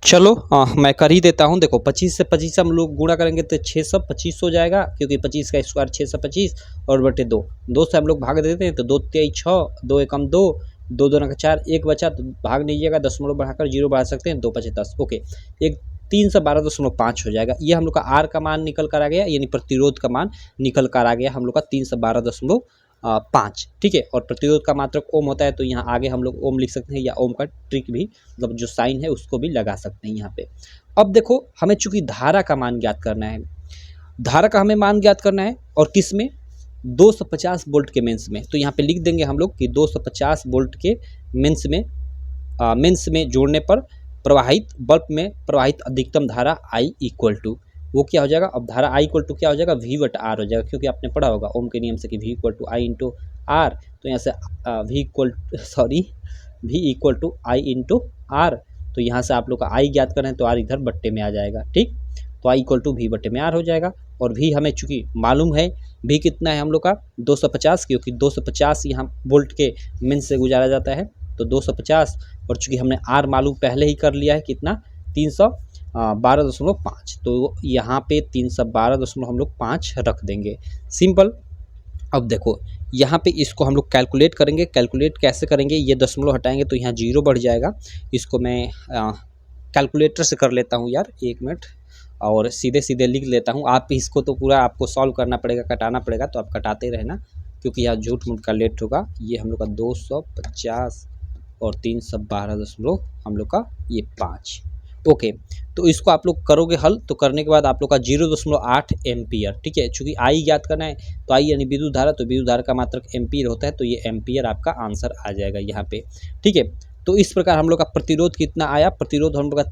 चलो मैं कर ही देता हूँ। देखो 25 से 25 हम लोग गुणा करेंगे तो 625 हो जाएगा, क्योंकि 25 का स्क्वायर 625 और बटे 2, 2 से हम लोग भाग देते हैं तो 2 तेई 6, 2 एकम 2, 2 दूना का 4, एक बचा तो भाग लीजिएगा, दशमलव बढ़ाकर 0 बढ़ा सकते हैं, 2 पचे 10, ओके, एक 312.5 हो जाएगा। ये हम लोग का आर का मान निकल कर आ गया, यानी प्रतिरोध का मान निकल कर आ गया हम लोग का 312.5, ठीक है। और प्रतिरोध का मात्रक ओम होता है, तो यहाँ आगे हम लोग ओम लिख सकते हैं, या ओम का ट्रिक भी, मतलब जो साइन है उसको भी लगा सकते हैं यहाँ पे। अब देखो हमें चूंकि धारा का मान ज्ञात करना है, धारा का हमें मान ज्ञात करना है, और किस में, 250 वोल्ट के मेंस में। तो यहाँ पे लिख देंगे हम लोग कि 250 वोल्ट के मेंस में जोड़ने पर प्रवाहित बल्ब में प्रवाहित अधिकतम धारा आई इक्वल टू, वो क्या हो जाएगा, अब धारा आई इक्वल टू क्या हो जाएगा, वी बट आर हो जाएगा, क्योंकि आपने पढ़ा होगा ओम के नियम से कि V equal to I into R. तो यहाँ से V equal to I into R, तो यहाँ से आप लोग का आई ज्ञात करें तो आर इधर बट्टे में आ जाएगा, ठीक। तो आई इक्वल टू वी बट्टे में आर हो जाएगा, और भी हमें चूंकि मालूम है भी कितना है हम लोग का 250, क्योंकि 250 यहाँ वोल्ट के मेन से गुजारा जाता है, तो 250, और चूंकि हमने आर मालूम पहले ही कर लिया है कितना 312.5, तो यहाँ पे 312 हम लोग 5 रख देंगे, सिंपल। अब देखो यहाँ पे इसको हम लोग कैलकुलेट करेंगे, कैलकुलेट कैसे करेंगे, ये दशमलव हटाएंगे तो यहाँ 0 बढ़ जाएगा। इसको मैं कैलकुलेटर से कर लेता हूँ यार, 1 मिनट, और सीधे सीधे लिख लेता हूँ। आप इसको तो पूरा आपको सॉल्व करना पड़ेगा, कटाना पड़ेगा, तो आप कटाते रहना, क्योंकि यहाँ झूठ मूठ का लेट होगा। ये हम लोग का 250 और 312 हम लोग का ये 5, ओके। तो इसको आप लोग करोगे हल, तो करने के बाद आप लोग का 0.8 एम्पियर, ठीक है। चूंकि आई ज्ञात करना है, तो आई यानी विद्युत धारा, तो विद्युत धारा का मात्रक एम्पियर होता है, तो ये एम्पियर आपका आंसर आ जाएगा यहाँ पे, ठीक है। तो इस प्रकार हम लोग का प्रतिरोध कितना आया, प्रतिरोध हम लोग का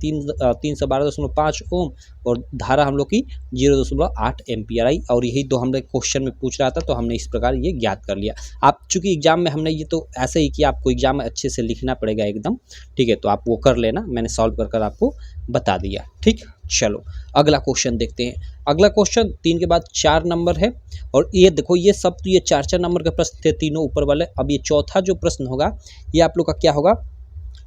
312.5 ओम, और धारा हम लोग की 0.8 एम्पियर आई, और यही तो हमने क्वेश्चन में पूछ रहा था, तो हमने इस प्रकार ये ज्ञात कर लिया। आप चूंकि एग्जाम में हमने ये तो ऐसे ही किया, आपको एग्जाम में अच्छे से लिखना पड़ेगा एकदम, ठीक है, तो आप वो कर लेना, मैंने सॉल्व कर कर आपको बता दिया, ठीक। चलो अगला क्वेश्चन देखते हैं। अगला क्वेश्चन 3 के बाद 4 नंबर है, और ये देखो ये सब तो ये 4 नंबर के प्रश्न थे तीनों ऊपर वाले। अब ये चौथा जो प्रश्न होगा ये आप लोग का क्या होगा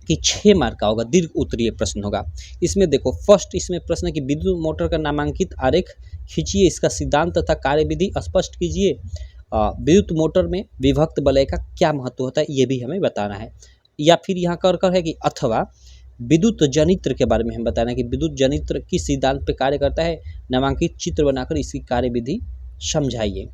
कि 6 मार्क का होगा, दीर्घ उत्तरीय प्रश्न होगा। इसमें देखो फर्स्ट इसमें प्रश्न है कि विद्युत मोटर का नामांकित आरेख खींचिए, इसका सिद्धांत तथा कार्यविधि स्पष्ट कीजिए। विद्युत मोटर में विभक्त वलय का क्या महत्व होता है, ये भी हमें बताना है। या फिर यहाँ कर है कि अथवा विद्युत जनित्र के बारे में हम बताना है कि विद्युत जनित्र किस सिद्धांत पर कार्य करता है, नामांकित चित्र बनाकर इसकी कार्यविधि समझाइए।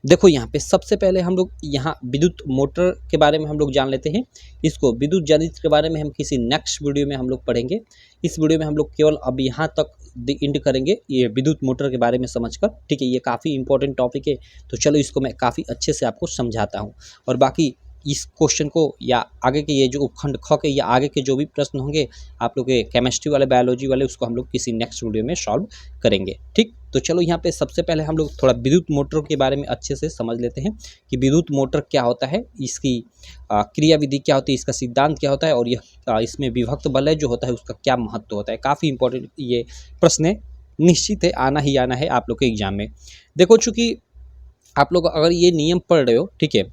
देखो यहाँ पे सबसे पहले हम लोग यहाँ विद्युत मोटर के बारे में हम लोग जान लेते हैं। इसको विद्युत जनित्र के बारे में हम किसी नेक्स्ट वीडियो में हम लोग पढ़ेंगे। इस वीडियो में हम लोग केवल अब यहाँ तक इंड करेंगे ये विद्युत मोटर के बारे में समझकर, ठीक है। ये काफ़ी इंपॉर्टेंट टॉपिक है, तो चलो इसको मैं काफ़ी अच्छे से आपको समझाता हूँ, और बाकी इस क्वेश्चन को या आगे के ये जो उपखंड ख के या आगे के जो भी प्रश्न होंगे आप लोग के केमिस्ट्री वाले, बायोलॉजी वाले, उसको हम लोग किसी नेक्स्ट वीडियो में सॉल्व करेंगे, ठीक। तो चलो यहाँ पे सबसे पहले हम लोग थोड़ा विद्युत मोटर के बारे में अच्छे से समझ लेते हैं कि विद्युत मोटर क्या होता है, इसकी क्रियाविधि क्या होती है, इसका सिद्धांत क्या होता है, और यह इसमें विभक्त वलय जो होता है उसका क्या महत्व होता है। काफ़ी इंपॉर्टेंट ये प्रश्न निश्चित है, आना ही आना है आप लोग के एग्जाम में। देखो चूँकि आप लोग अगर ये नियम पढ़ रहे हो, ठीक है,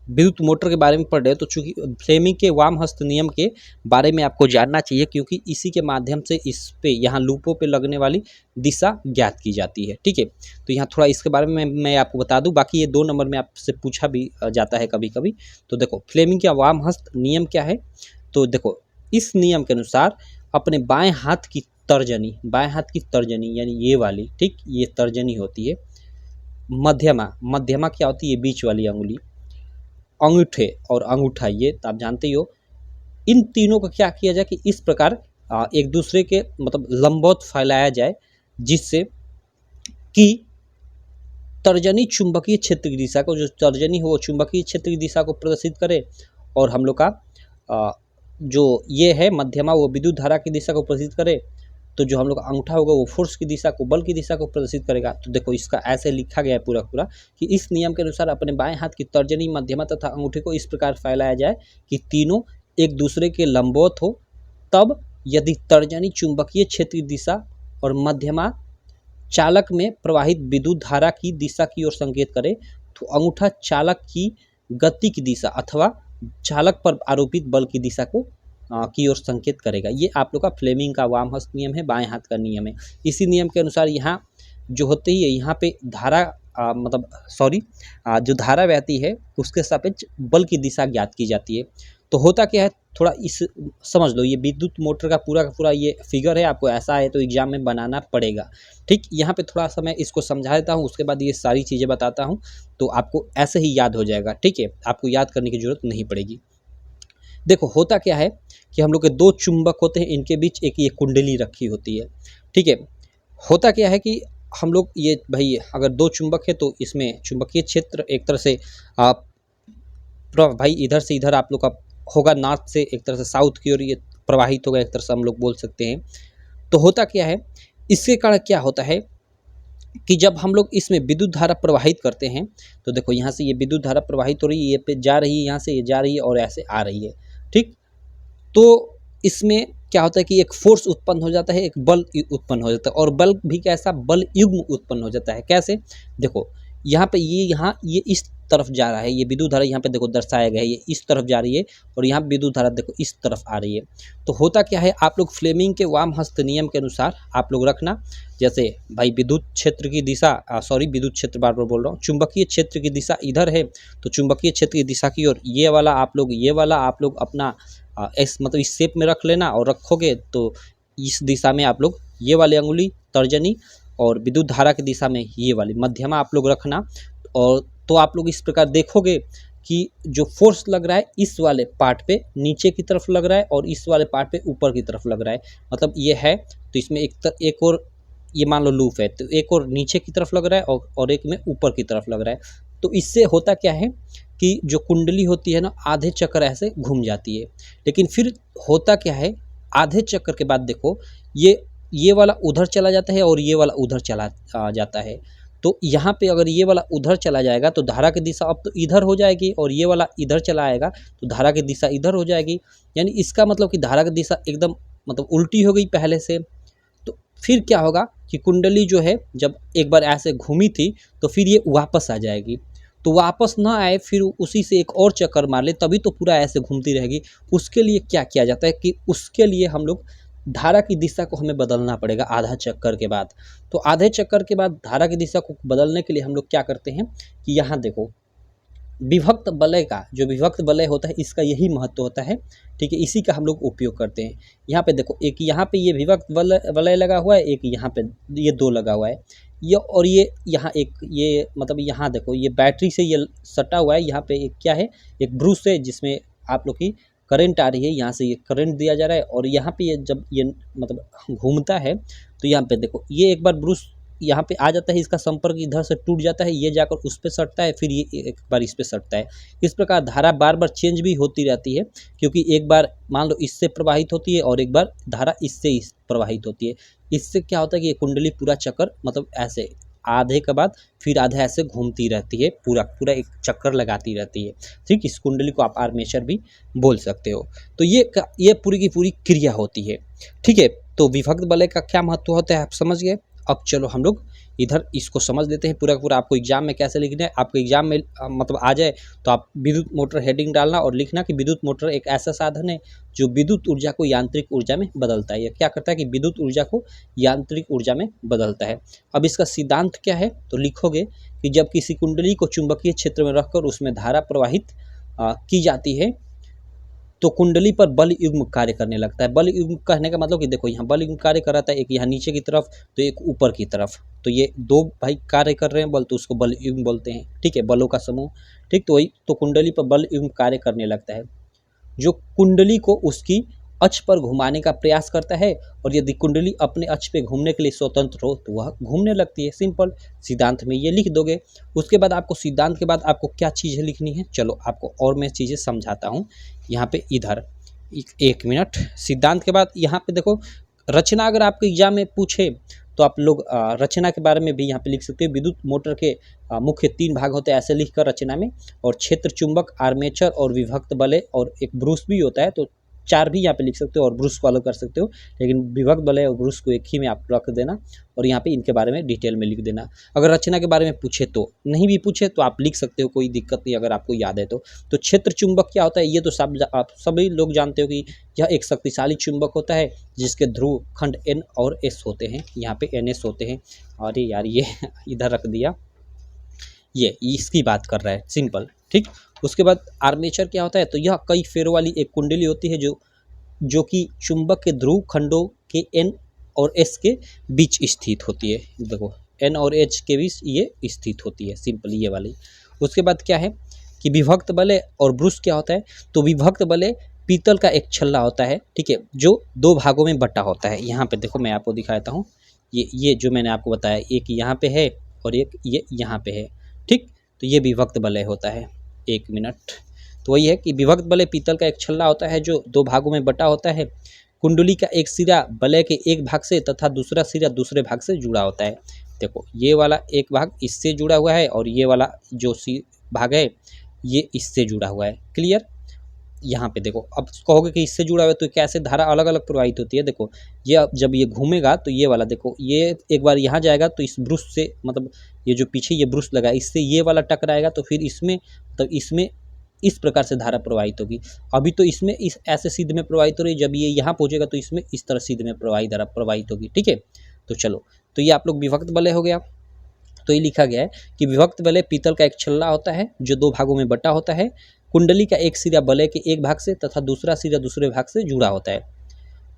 विद्युत मोटर के बारे में पढ़ रहे हो, तो चूंकि फ्लेमिंग के वाम हस्त नियम के बारे में आपको जानना चाहिए, क्योंकि इसी के माध्यम से इस पे यहाँ लूपों पे लगने वाली दिशा ज्ञात की जाती है, ठीक है। तो यहाँ थोड़ा इसके बारे में मैं आपको बता दूं, बाकी ये 2 नंबर में आपसे पूछा भी जाता है कभी कभी। तो देखो फ्लेमिंग का वाम हस्त नियम क्या है, तो देखो इस नियम के अनुसार अपने बाएँ हाथ की तर्जनी यानी ये वाली, ठीक, ये तर्जनी होती है। मध्यमा क्या होती है, बीच वाली अंगुली, अंगूठे और अंगूठा, ये तो आप जानते ही हो। इन तीनों का क्या किया जाए कि इस प्रकार एक दूसरे के मतलब लंबवत फैलाया जाए, जिससे कि तर्जनी चुंबकीय क्षेत्र की दिशा को, जो तर्जनी हो वो चुंबकीय क्षेत्र की दिशा को प्रदर्शित करे, और हम लोग का जो ये है मध्यमा वो विद्युत धारा की दिशा को प्रदर्शित करे। तो जो हम लोग का अंगूठा होगा वो फोर्स की दिशा को, बल की दिशा को प्रदर्शित करेगा। तो देखो इसका ऐसे लिखा गया है पूरा पूरा कि इस नियम के अनुसार अपने बाएं हाथ की तर्जनी, मध्यमा तथा अंगूठे को इस प्रकार फैलाया जाए कि तीनों एक दूसरे के लंबवत हो। तब यदि तर्जनी चुंबकीय क्षेत्र की दिशा और मध्यमा चालक में प्रवाहित विद्युत धारा की दिशा की ओर संकेत करे, तो अंगूठा चालक की गति की दिशा अथवा चालक पर आरोपित बल की दिशा को की ओर संकेत करेगा। ये आप लोग का फ्लेमिंग का वाम हस्त नियम है, बाएं हाथ का नियम है। इसी नियम के अनुसार यहाँ जो होते ही है, यहाँ पे धारा जो धारा बहती है उसके सापेक्ष बल की दिशा ज्ञात की जाती है। तो होता क्या है, थोड़ा इस समझ लो, ये विद्युत मोटर का पूरा ये फिगर है, आपको ऐसा है तो एग्जाम में बनाना पड़ेगा। ठीक, यहाँ पे थोड़ा सा मैं इसको समझा देता हूँ, उसके बाद ये सारी चीज़ें बताता हूँ, तो आपको ऐसे ही याद हो जाएगा। ठीक है, आपको याद करने की जरूरत नहीं पड़ेगी। देखो होता क्या है कि हम लोग के दो चुंबक होते हैं, इनके बीच एक ये कुंडली रखी होती है। ठीक है, होता क्या है कि हम लोग ये भाई अगर दो चुंबक है तो इसमें चुंबकीय क्षेत्र एक तरह से भाई इधर से इधर आप लोग का होगा, नॉर्थ से एक तरह से साउथ की ओर ये प्रवाहित होगा, एक तरह से हम लोग बोल सकते हैं। तो होता क्या है, इसके कारण क्या होता है कि जब हम लोग इसमें विद्युत धारा प्रवाहित करते हैं, तो देखो यहाँ से ये विद्युत धारा प्रवाहित हो रही है, ये पे जा रही है, यहाँ से ये जा रही है और ऐसे आ रही है। ठीक, तो इसमें क्या होता है कि एक फोर्स उत्पन्न हो जाता है, एक बल उत्पन्न हो जाता है, और बल भी कैसा, बल युग्म उत्पन्न हो जाता है। कैसे, देखो यहाँ पे ये इस तरफ जा रहा है, ये विद्युत धारा यहाँ पे देखो दर्शाया गया है, ये इस तरफ जा रही है और यहाँ विद्युत धारा देखो इस तरफ आ रही है। तो होता क्या है, आप लोग फ्लेमिंग के वाम हस्त नियम के अनुसार आप लोग रखना, जैसे भाई विद्युत क्षेत्र की दिशा विद्युत क्षेत्र बार बार बोल रहा हूँ, चुंबकीय क्षेत्र की दिशा इधर है, तो चुंबकीय क्षेत्र की दिशा की ओर ये वाला आप लोग अपना मतलब इस शेप में रख लेना, और रखोगे तो इस दिशा में आप लोग ये वाली अंगुली तर्जनी और विद्युत धारा की दिशा में ये वाली मध्यमा आप लोग रखना। और तो आप लोग इस प्रकार देखोगे कि जो फोर्स लग रहा है इस वाले पार्ट पे नीचे की तरफ लग रहा है और इस वाले पार्ट पे ऊपर की तरफ लग रहा है, मतलब ये है। तो इसमें एक और ये मान लो लूप है, तो एक और नीचे की तरफ लग रहा है और एक में ऊपर की तरफ लग रहा है। तो इससे होता क्या है कि जो कुंडली होती है ना, आधे चक्कर ऐसे घूम जाती है। लेकिन फिर होता क्या है, आधे चक्कर के बाद देखो ये वाला उधर चला जाता है और ये वाला उधर चला जाता है। तो यहाँ पे अगर ये वाला उधर चला जाएगा तो धारा की दिशा अब तो इधर हो जाएगी, और ये वाला इधर चला आएगा तो धारा की दिशा इधर हो जाएगी। यानी इसका मतलब कि धारा की दिशा एकदम मतलब उल्टी हो गई पहले से। तो फिर क्या होगा कि कुंडली जो है जब एक बार ऐसे घूमी थी तो फिर ये वापस आ जाएगी। तो वापस ना आए, फिर उसी से एक और चक्कर मार ले, तभी तो पूरा ऐसे घूमती रहेगी। उसके लिए क्या किया जाता है कि उसके लिए हम लोग धारा की दिशा को हमें बदलना पड़ेगा आधा चक्कर के बाद। तो आधे चक्कर के बाद धारा की दिशा को बदलने के लिए हम लोग क्या करते हैं कि यहाँ देखो विभक्त वलय का, जो विभक्त वलय होता है इसका यही महत्व होता है। ठीक है, इसी का हम लोग उपयोग करते हैं। यहाँ पे देखो एक यहाँ पे ये विभक्त वलय लगा हुआ है, एक यहाँ पे ये दो लगा हुआ है, ये और ये यहाँ एक ये मतलब यहाँ देखो ये बैटरी से ये सटा हुआ है। यहाँ पे एक क्या है, एक ब्रूस है जिसमें आप लोग की करंट आ रही है, यहाँ से ये करंट दिया जा रहा है। और यहाँ पे ये जब ये मतलब घूमता है तो यहाँ पे देखो ये एक बार ब्रूस यहाँ पे आ जाता है, इसका संपर्क इधर से टूट जाता है, ये जाकर उस पर सटता है, फिर ये एक बार इस पर सटता है। इस प्रकार धारा बार बार चेंज भी होती रहती है, क्योंकि एक बार मान लो इससे प्रवाहित होती है और एक बार धारा इससे प्रवाहित होती है। इससे क्या होता है कि ये कुंडली पूरा चक्कर मतलब ऐसे आधे के बाद फिर आधे ऐसे घूमती रहती है, पूरा पूरा एक चक्कर लगाती रहती है। ठीक, इस कुंडली को आप आर्मेचर भी बोल सकते हो। तो ये पूरी की पूरी क्रिया होती है। ठीक है, तो विभक्त वलय का क्या महत्व होता है आप समझ गए। अब चलो हम लोग इधर इसको समझ लेते हैं पूरा पूरा। आपको एग्जाम में कैसे लिखना है, आपको एग्जाम में मतलब आ जाए तो आप विद्युत मोटर हेडिंग डालना और लिखना कि विद्युत मोटर एक ऐसा साधन है जो विद्युत ऊर्जा को यांत्रिक ऊर्जा में बदलता है। यह क्या करता है कि विद्युत ऊर्जा को यांत्रिक ऊर्जा में बदलता है। अब इसका सिद्धांत क्या है, तो लिखोगे कि जब किसी कुंडली को चुंबकीय क्षेत्र में रखकर उसमें धारा प्रवाहित की जाती है तो कुंडली पर बल युग्म कार्य करने लगता है। बल युग्म कहने का मतलब कि देखो यहाँ बल युग्म कार्य कर रहा था, एक यहाँ नीचे की तरफ तो एक ऊपर की तरफ, तो ये दो भाई कार्य कर रहे हैं बल, तो उसको बल युग्म बोलते हैं। ठीक है, बलों का समूह। ठीक, तो वही तो कुंडली पर बल युग्म कार्य करने लगता है, जो कुंडली को उसकी अक्ष पर घुमाने का प्रयास करता है। और यदि कुंडली अपने अक्ष पे घूमने के लिए स्वतंत्र हो तो वह घूमने लगती है। सिंपल, सिद्धांत में ये लिख दोगे। उसके बाद आपको सिद्धांत के बाद आपको क्या चीज़ें लिखनी है, चलो आपको और मैं चीज़ें समझाता हूँ। यहाँ पे इधर एक मिनट, सिद्धांत के बाद यहाँ पे देखो रचना अगर आपको एग्जाम में पूछे तो आप लोग रचना के बारे में भी यहाँ पे लिख सकते हो। विद्युत मोटर के मुख्य 3 भाग होते हैं ऐसे लिखकर रचना में, और क्षेत्र, चुंबक, आर्मेचर और विभक्त बले, और एक ब्रूस भी होता है, तो 4 भी यहाँ पे लिख सकते हो और ब्रूस को अलग कर सकते हो, लेकिन विभक्त बले और ब्रूस को एक ही में आप रख देना और यहाँ पे इनके बारे में डिटेल में लिख देना। अगर रचना के बारे में पूछे तो, नहीं भी पूछे तो आप लिख सकते हो, कोई दिक्कत नहीं अगर आपको याद है तो। क्षेत्र चुंबक क्या होता है ये तो सब आप सभी लोग जानते हो कि यह एक शक्तिशाली चुंबक होता है जिसके ध्रुव खंड N और S होते हैं, यहाँ पे NS होते हैं। अरे यार ये इधर रख दिया, ये इसकी बात कर रहा है, सिंपल, ठीक। उसके बाद आर्मेचर क्या होता है, तो यह कई फेरों वाली एक कुंडली होती है जो कि चुंबक के ध्रुव खंडों के N और S के बीच स्थित होती है। देखो N और H के बीच ये स्थित होती है, सिंपल ये वाली। उसके बाद क्या है कि विभक्त बले और ब्रूस क्या होता है, तो विभक्त बले पीतल का एक छल्ला होता है, ठीक है, जो 2 भागों में बटा होता है। यहाँ पे देखो मैं आपको दिखाता हूँ, ये जो मैंने आपको बताया, एक यहाँ पे है और एक ये यहाँ पे है, ठीक। तो ये विभक्त बलय होता है। 1 मिनट, तो वही है कि विभक्त बलय पीतल का एक छल्ला होता है जो 2 भागों में बटा होता है। कुंडली का एक सिरा बलय के एक भाग से तथा दूसरा सिरा दूसरे भाग से जुड़ा होता है। देखो ये वाला एक भाग इससे जुड़ा हुआ है और ये वाला जो भाग है ये इससे जुड़ा हुआ है। क्लियर। यहाँ पे देखो, अब कहोगे कि इससे जुड़ा हुआ है तो कैसे धारा अलग अलग प्रवाहित होती है। देखो ये अब जब ये घूमेगा तो ये वाला देखो, ये एक बार यहाँ जाएगा तो इस ब्रूस से, मतलब ये जो पीछे ये ब्रूस लगा इससे ये वाला टकराएगा, तो फिर इसमें मतलब इसमें इस प्रकार से धारा प्रवाहित होगी। अभी तो इसमें इस ऐसे सीध में प्रवाहित हो रही है, जब ये यहाँ पहुँचेगा तो इसमें इस तरह सीध में धारा प्रवाहित होगी, ठीक है। तो चलो, तो ये आप लोग विभक्त बलय हो गया। तो ये लिखा गया है कि विभक्त बलय पीतल का एक छल्ला होता है जो 2 भागों में बटा होता है। कुंडली का एक सिरा बलय के एक भाग से तथा दूसरा सिरा दूसरे भाग से जुड़ा होता है।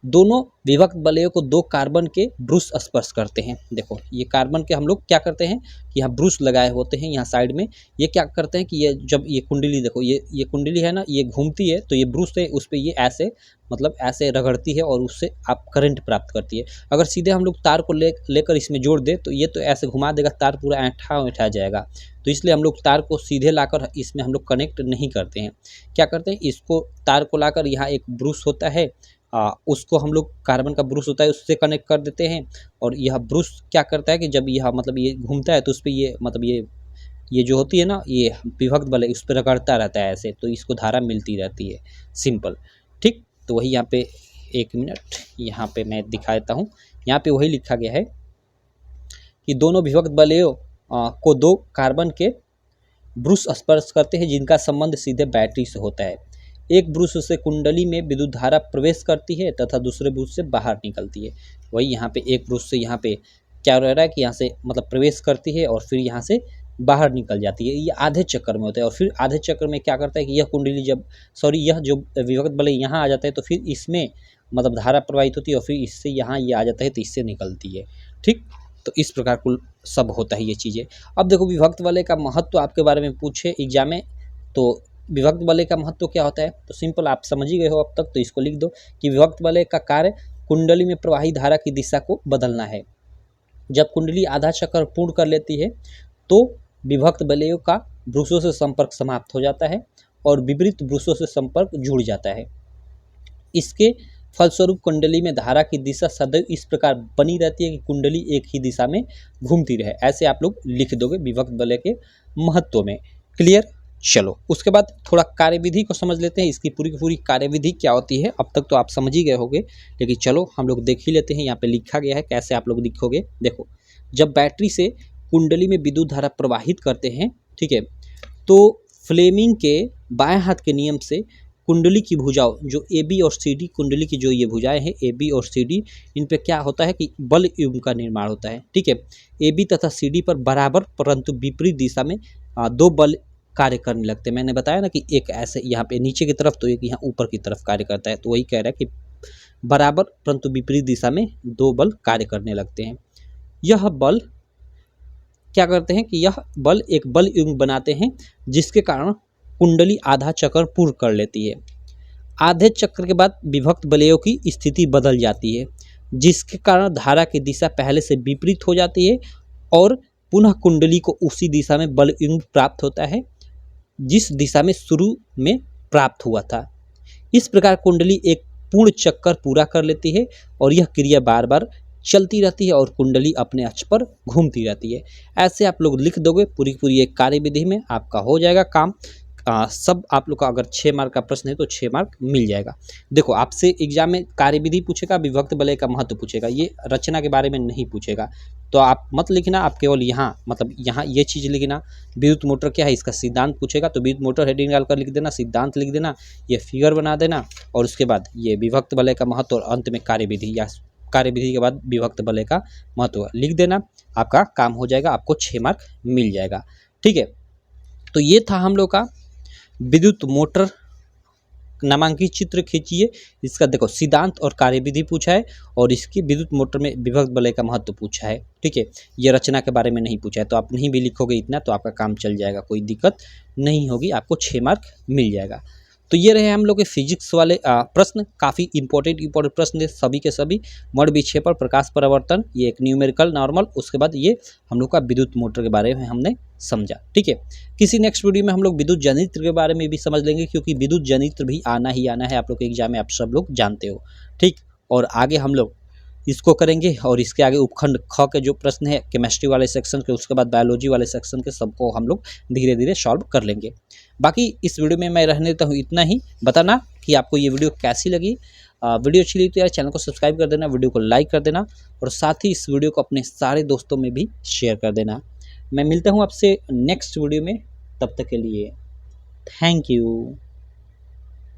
दोनों विभक्त बलयों को 2 कार्बन के ब्रूस स्पर्श करते हैं। देखो ये कार्बन के हम लोग क्या करते हैं कि यहाँ ब्रूस लगाए होते हैं यहाँ साइड में, ये क्या करते हैं कि ये जब ये कुंडली देखो, ये कुंडली है ना, ये घूमती है तो ये ब्रूस है उस पर ये ऐसे मतलब ऐसे रगड़ती है और उससे आप करंट प्राप्त करती है। अगर सीधे हम लोग तार को लेकर इसमें जोड़ दे तो ये तो ऐसे घुमा देगा, तार पूरा ऐंठा जाएगा। तो इसलिए हम लोग तार को सीधे लाकर इसमें हम लोग कनेक्ट नहीं करते हैं। क्या करते हैं, इसको तार को लाकर यहाँ एक ब्रूस होता है, उसको हम लोग कार्बन का ब्रूस होता है उससे कनेक्ट कर देते हैं। और यह ब्रूस क्या करता है कि जब यह मतलब ये घूमता है तो उस पर ये मतलब ये जो होती है ना, ये विभक्त बलय उस पर रगड़ता रहता है ऐसे, तो इसको धारा मिलती रहती है, सिंपल, ठीक। तो वही यहाँ पे 1 मिनट यहाँ पे मैं दिखा देता हूँ। यहाँ पे वही लिखा गया है कि दोनों विभक्त बलयों को 2 कार्बन के ब्रूस स्पर्श करते हैं जिनका संबंध सीधे बैटरी से होता है। एक ब्रूस से कुंडली में विद्युत धारा प्रवेश करती है तथा दूसरे ब्रूस से बाहर निकलती है। वही यहाँ पे एक ब्रूस से यहाँ पे क्या रह रहा है कि यहाँ से मतलब प्रवेश करती है और फिर यहाँ से बाहर निकल जाती है। ये आधे चक्कर में होता है और फिर आधे चक्कर में क्या करता है कि यह कुंडली यह जो विभक्त बलय यहाँ आ जाता है तो फिर इसमें मतलब धारा प्रवाहित होती है और फिर इससे यहाँ ये आ जाता है तो इससे निकलती है, ठीक। तो इस प्रकार कुल सब होता है ये चीज़ें। अब देखो विभक्त बलय का महत्व आपके बारे में पूछे एग्जाम में, तो विभक्त बलय का महत्व क्या होता है, तो सिंपल आप समझ ही गए हो अब तक, तो इसको लिख दो कि विभक्त बलय का कार्य कुंडली में प्रवाही धारा की दिशा को बदलना है। जब कुंडली आधा चक्कर पूर्ण कर लेती है तो विभक्त बलयों का ब्रूसों से संपर्क समाप्त हो जाता है और विपरीत ब्रूसों से संपर्क जुड़ जाता है। इसके फलस्वरूप कुंडली में धारा की दिशा सदैव इस प्रकार बनी रहती है कि कुंडली एक ही दिशा में घूमती रहे। ऐसे आप लोग लिख दोगे विभक्त बलय के महत्व में। क्लियर। चलो उसके बाद थोड़ा कार्यविधि को समझ लेते हैं, इसकी पूरी की पूरी कार्यविधि क्या होती है। अब तक तो आप समझ ही गए होंगे, लेकिन चलो हम लोग देख ही लेते हैं। यहाँ पे लिखा गया है कैसे आप लोग लिखोगे। देखो जब बैटरी से कुंडली में विद्युत धारा प्रवाहित करते हैं, ठीक है, तो फ्लेमिंग के बाएं हाथ के नियम से कुंडली की भुजाओं जो ए बी और सी डी, कुंडली की जो ये भुजाएं हैं ए बी और सी डी, इन पे क्या होता है कि बल युग्म का निर्माण होता है, ठीक है। ए बी तथा सी डी पर बराबर परंतु विपरीत दिशा में 2 बल कार्य करने लगते हैं। मैंने बताया ना कि एक ऐसे यहाँ पे नीचे की तरफ तो एक यहाँ ऊपर की तरफ कार्य करता है, तो वही कह रहा है कि बराबर परंतु विपरीत दिशा में 2 बल कार्य करने लगते हैं। यह बल क्या करते हैं कि यह बल एक बल युग्म बनाते हैं जिसके कारण कुंडली आधा चक्र पूर्ण कर लेती है। आधे चक्र के बाद विभक्त बलयों की स्थिति बदल जाती है जिसके कारण धारा की दिशा पहले से विपरीत हो जाती है और पुनः कुंडली को उसी दिशा में बल युग्म प्राप्त होता है जिस दिशा में शुरू में प्राप्त हुआ था। इस प्रकार कुंडली एक पूर्ण चक्कर पूरा कर लेती है और यह क्रिया बार बार चलती रहती है और कुंडली अपने अक्ष पर घूमती रहती है। ऐसे आप लोग लिख दोगे पूरी पूरी एक कार्यविधि में, आपका हो जाएगा काम। सब आप लोग का अगर 6 मार्क का प्रश्न है तो 6 मार्क मिल जाएगा। देखो आपसे एग्जाम में कार्यविधि पूछेगा, विभक्त वलय का महत्व पूछेगा, ये रचना के बारे में नहीं पूछेगा। तो आप मत लिखना, आप केवल यहाँ मतलब यहाँ ये चीज़ लिखना, विद्युत मोटर क्या है इसका सिद्धांत पूछेगा तो विद्युत मोटर हेडिंग डालकर लिख देना, सिद्धांत लिख देना, ये फिगर बना देना और उसके बाद ये विभक्त वलय का महत्व और अंत में कार्यविधि या कार्यविधि के बाद विभक्त वलय का महत्व लिख देना, आपका काम हो जाएगा, आपको 6 मार्क मिल जाएगा। ठीक है, तो ये था हम लोग का विद्युत मोटर नामांकित चित्र खींचिए। इसका देखो सिद्धांत और कार्यविधि पूछा है और इसकी विद्युत मोटर में विभक्त वलय का महत्व पूछा है। ठीक है, ये रचना के बारे में नहीं पूछा है, तो आप नहीं भी लिखोगे इतना तो आपका काम चल जाएगा, कोई दिक्कत नहीं होगी, आपको 6 मार्क मिल जाएगा। तो ये रहे हम लोग के फिजिक्स वाले प्रश्न, काफ़ी इंपॉर्टेंट प्रश्न है सभी के सभी। मड विक्षेपण, प्रकाश परावर्तन, ये एक न्यूमेरिकल नॉर्मल, उसके बाद ये हम लोग का विद्युत मोटर के बारे में हमने समझा। ठीक है, किसी नेक्स्ट वीडियो में हम लोग विद्युत जनित्र के बारे में भी समझ लेंगे, क्योंकि विद्युत जनित्र भी आना ही आना है आप लोग के एग्जाम में, आप सब लोग जानते हो। ठीक, और आगे हम लोग इसको करेंगे और इसके आगे उपखंड ख के जो प्रश्न है केमिस्ट्री वाले सेक्शन के, उसके बाद बायोलॉजी वाले सेक्शन के, सबको हम लोग धीरे धीरे सॉल्व कर लेंगे। बाकी इस वीडियो में मैं रहने देता हूँ इतना ही। बताना कि आपको ये वीडियो कैसी लगी। वीडियो अच्छी लगी तो यार चैनल को सब्सक्राइब कर देना, वीडियो को लाइक कर देना और साथ ही इस वीडियो को अपने सारे दोस्तों में भी शेयर कर देना। मैं मिलता हूँ आपसे नेक्स्ट वीडियो में, तब तक के लिए थैंक यू।